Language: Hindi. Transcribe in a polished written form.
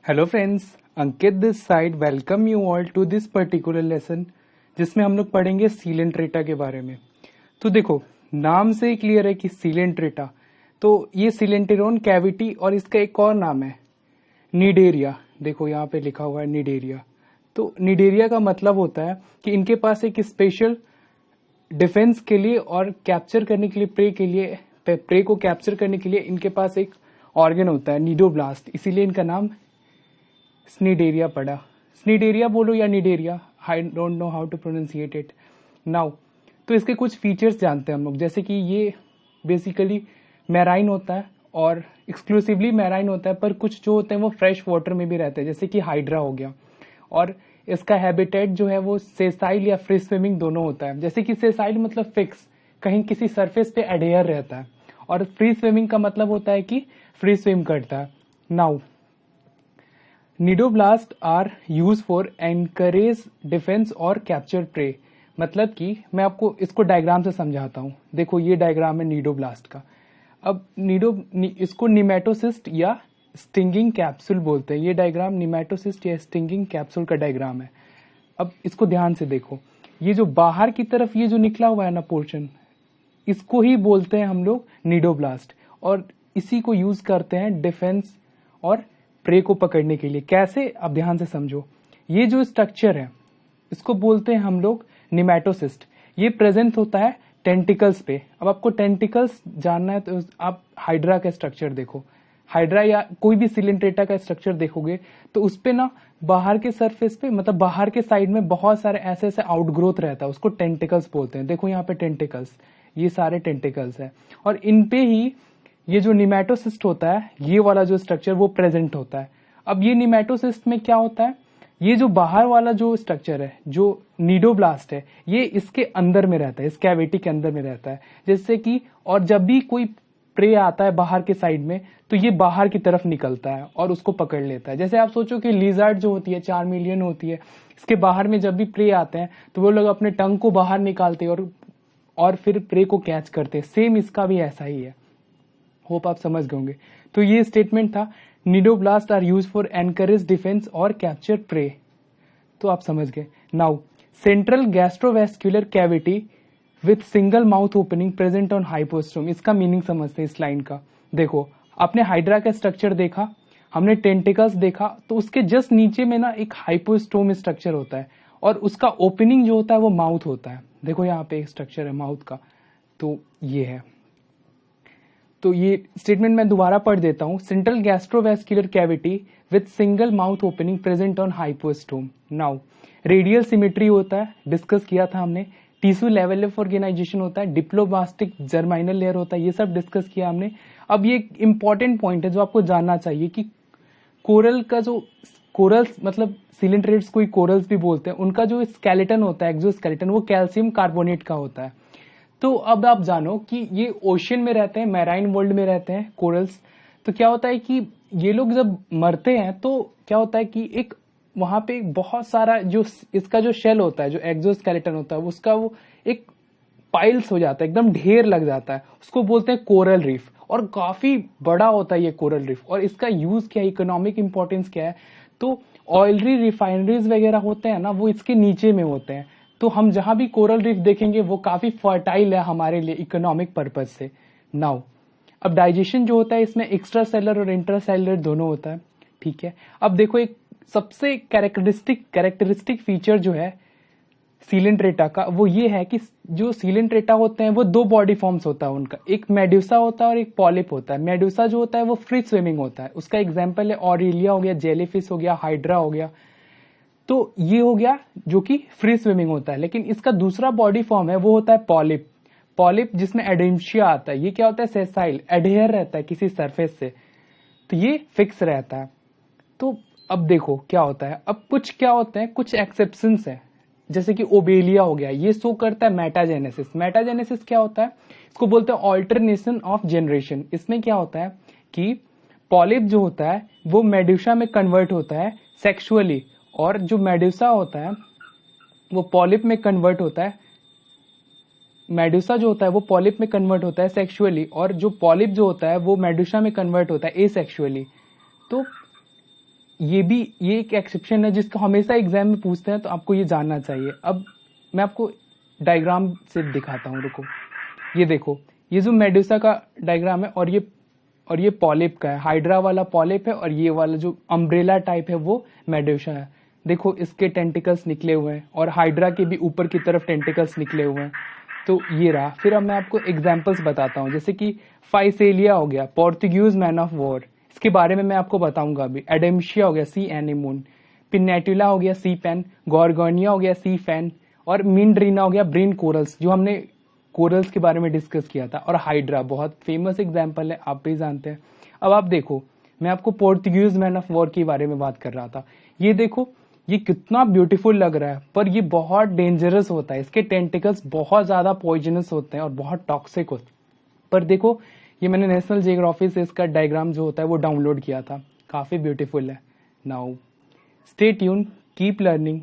Hello friends, Ankit this side welcome you all to this particular lesson जिसमें हम लोग पढ़ेंगे सीलेंट्रेटा के बारे में। तो देखो, नाम से ही क्लियर है कि सीलेंट्रेटा, तो ये सीलेंटेरोन कैविटी और इसका एक और नाम है निडेरिया। देखो यहाँ पे लिखा हुआ है निडेरिया। तो निडेरिया का मतलब होता है कि इनके पास एक स्पेशल डिफेंस के लिए और कैप्चर करने के लिए प्रे को कैप्चर करने के लिए इनके पास एक ऑर्गन होता है नीडोब्लास्ट, इसीलिए इनका नाम स्नीडेरिया पड़ा। स्नीडेरिया बोलो या Cnidaria, I don't know how to pronounciate it now. तो इसके कुछ फीचर्स जानते हैं हम लोग, जैसे कि ये बेसिकली मैराइन होता है और एक्सक्लूसिवली मैराइन होता है, पर कुछ जो होते हैं वो फ्रेश वाटर में भी रहते हैं, जैसे कि हाइड्रा हो गया। और इसका हैबिटेट जो है वो सेसाइल या फ्री स्विमिंग दोनों होता है। जैसे कि सेसाइल मतलब फिक्स, कहीं किसी सरफेस पे एडेयर रहता है, और फ्री स्विमिंग का मतलब होता है कि फ्री स्विम करता है। Now cnidoblast are use for anchorage defence और कैप्चर प्रे। मतलब कि मैं आपको इसको डायग्राम से समझाता हूं। देखो ये डायग्राम है निडोब्लास्ट का। अब इसको निमेटोसिस्ट या स्टिंगिंग कैप्सूल बोलते हैं। ये डायग्राम निमेटोसिस्ट या स्टिंगिंग कैप्सूल का डायग्राम है। अब इसको ध्यान से देखो, ये जो बाहर की तरफ ये जो निकला हुआ है ना पोर्शन, इसको ही बोलते हैं हम लोग निडोब्लास्ट, और इसी को यूज करते हैं डिफेंस और प्रे को पकड़ने के लिए। कैसे, आप ध्यान से समझो। ये जो स्ट्रक्चर है इसको बोलते हैं हम लोग निमेटोसिस्ट। ये प्रेजेंट होता है टेंटिकल्स पे। अब आपको टेंटिकल्स जानना है तो आप हाइड्रा का स्ट्रक्चर देखो, हाइड्रा या कोई भी सिलेंट्रेटा का स्ट्रक्चर देखोगे तो उसपे ना बाहर के सरफेस पे, मतलब बाहर के साइड में बहुत सारे ऐसे ऐसे आउटग्रोथ रहता है, उसको टेंटिकल्स बोलते हैं। देखो यहाँ पे टेंटिकल्स, ये सारे टेंटिकल्स है, और इनपे ही ये जो निमेटोसिस्ट होता है, ये वाला जो स्ट्रक्चर वो प्रेजेंट होता है। अब ये निमेटोसिस्ट में क्या होता है, ये जो बाहर वाला जो स्ट्रक्चर है जो नीडोब्लास्ट है, ये इसके अंदर में रहता है, इस कैविटी के अंदर में रहता है। जैसे कि और जब भी कोई प्रे आता है बाहर के साइड में तो ये बाहर की तरफ निकलता है और उसको पकड़ लेता है। जैसे आप सोचो कि लिजर्ड जो होती है 4 मिलियन होती है, इसके बाहर में जब भी प्रे आते हैं तो वो लोग अपने टंग को बाहर निकालते हैं और फिर प्रे को कैच करते हैं। सेम इसका भी ऐसा ही है। होप आप समझ गए होंगे। तो ये स्टेटमेंट था, cnidoblast are use for anchorage defence और कैप्चर प्रे। तो आप समझ गए। Now central gastrovascular cavity with single mouth opening present on hypostome. इसका मीनिंग समझते हैं इस लाइन का। देखो, आपने हाइड्रा का स्ट्रक्चर देखा, हमने टेंटिकल्स देखा, तो उसके जस्ट नीचे में ना एक हाइपोस्टोम स्ट्रक्चर होता है, और उसका ओपनिंग जो होता है वो माउथ होता है। देखो यहाँ पे एक स्ट्रक्चर है माउथ का, तो ये है। तो ये स्टेटमेंट मैं दोबारा पढ़ देता हूं। Central gastrovascular cavity with single mouth opening present on hypostome. Now radial symmetry होता है, डिस्कस किया था हमने। टिश्यू लेवल ऑफ ऑर्गेनाइजेशन होता है, डिप्लोब्लास्टिक जर्माइनल लेयर होता है, ये सब डिस्कस किया हमने। अब ये इंपॉर्टेंट पॉइंट है जो आपको जानना चाहिए कि कोरल का जो कोरल्स, मतलब सिलेंट्रेट्स कोई कोरल्स भी बोलते हैं, उनका जो स्केलेटन होता है, एक्सोस्केलेटन, वो कैल्शियम कार्बोनेट का होता है। तो अब आप जानो कि ये ओशन में रहते हैं, मैराइन वर्ल्ड में रहते हैं कोरल्स। तो क्या होता है कि ये लोग जब मरते हैं तो क्या होता है कि एक वहां पे बहुत सारा जो इसका जो शेल होता है, जो एक्सोस्केलेटन होता है, उसका वो एक पाइल्स हो जाता है, एकदम ढेर लग जाता है, उसको बोलते हैं कोरल रीफ। और काफी बड़ा होता है ये कोरल रीफ। और इसका यूज क्या है, इकोनॉमिक इंपॉर्टेंस क्या है, तो ऑयलरी रिफाइनरीज वगैरह होते हैं ना, वो इसके नीचे में होते हैं। तो हम जहां भी कोरल रीफ देखेंगे वो काफी फर्टाइल है हमारे लिए इकोनॉमिक पर्पज से। नाउ अब डाइजेशन जो होता है इसमें एक्स्ट्रा सेलर और इंट्रा सेलर दोनों होता है, ठीक है। अब देखो, एक सबसे कैरेक्टरिस्टिक फीचर जो है सीलेंट्रेटा का, वो ये है कि जो सीलेंट्रेटा होते हैं वो दो बॉडी फॉर्म्स होता है उनका, एक मेडुसा होता है और एक पॉलिप होता है। मेडुसा जो होता है वो फ्री स्विमिंग होता है, उसका एग्जाम्पल है ऑरिलिया हो गया, जेलीफिश हो गया, हाइड्रा हो गया। तो ये हो गया जो कि फ्री स्विमिंग होता है। लेकिन इसका दूसरा बॉडी फॉर्म है वो होता है पॉलिप। पॉलिप जिसमें एडेंशिया आता है, ये क्या होता है, सेसाइल, एडहेयर रहता है किसी सरफेस से, तो ये फिक्स रहता है। तो अब देखो क्या होता है, अब कुछ क्या होते हैं, कुछ एक्सेप्शंस है, जैसे कि ओबेलिया हो गया, ये शो करता है मेटाजेनेसिस। मेटाजेनेसिस क्या होता है, इसको बोलते हैं ऑल्टरनेशन ऑफ जनरेशन। इसमें क्या होता है कि पॉलिप जो होता है वो मेडुसा में कन्वर्ट होता है सेक्सुअली, और जो मेडुसा होता है वो पॉलिप में कन्वर्ट होता है, मेडुसा जो होता है वो पॉलिप में कन्वर्ट होता है सेक्सुअली, और जो पॉलिप जो होता है वो मेडुसा में कन्वर्ट होता है एसेक्सुअली। तो ये एक एक्सेप्शन है जिसको हमेशा एग्जाम में पूछते हैं, तो आपको ये जानना चाहिए। अब मैं आपको डायग्राम से दिखाता हूँ, रुको। ये देखो, ये जो मेडुसा का डायग्राम है और ये पॉलिप का है, हाइड्रा वाला पॉलिप है और ये वाला जो अम्ब्रेला टाइप है वो मेडुसा है। देखो इसके टेंटिकल्स निकले हुए हैं और हाइड्रा के भी ऊपर की तरफ टेंटिकल्स निकले हुए हैं। तो ये रहा। फिर अब मैं आपको एग्जांपल्स बताता हूँ, जैसे कि फाइसेलिया हो गया, पोर्तुगीज मैन ऑफ वॉर, इसके बारे में मैं आपको बताऊंगा अभी। एडेम्शिया हो गया, सी एनिमोन। पिनेटुला हो गया, सी पेन। गॉर्गोनिया हो गया, सी फैन। और मिनड्रीना हो गया, ब्रीन कोरल्स, जो हमने कोरल्स के बारे में डिस्कस किया था। और हाइड्रा बहुत फेमस एग्जाम्पल है, आप भी जानते हैं। अब आप देखो, मैं आपको पोर्तुगीज मैन ऑफ वॉर के बारे में बात कर रहा था। ये देखो, ये कितना ब्यूटीफुल लग रहा है, पर ये बहुत डेंजरस होता है। इसके टेंटिकल्स बहुत ज्यादा पॉइजनस होते हैं और बहुत टॉक्सिक होते हैं। पर देखो, ये मैंने नेशनल जियोग्राफी से इसका डायग्राम जो होता है वो डाउनलोड किया था, काफी ब्यूटीफुल है। Now stay tune, keep learning,